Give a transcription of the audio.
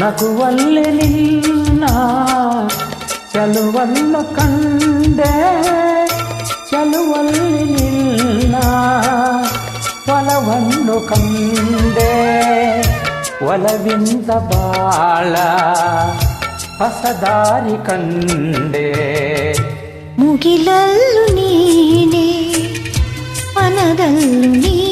ನಗುವಲ್ಲಿ ನಿನ್ನ ಚೆಲುವನ್ನು ಕಂಡೆ, ಚೆಲುವಲ್ಲಿ ನಿನ್ನ ಒಲವನ್ನು ಕಂಡೆ. ಒಲವಿಂದ ಬಾಳ ಹೊಸದಾರಿ ಕಂಡೆ. ಮುಗಿಲಲ್ಲು ನೀನೆ, ಮನದಲ್ಲು ನೀನೆ.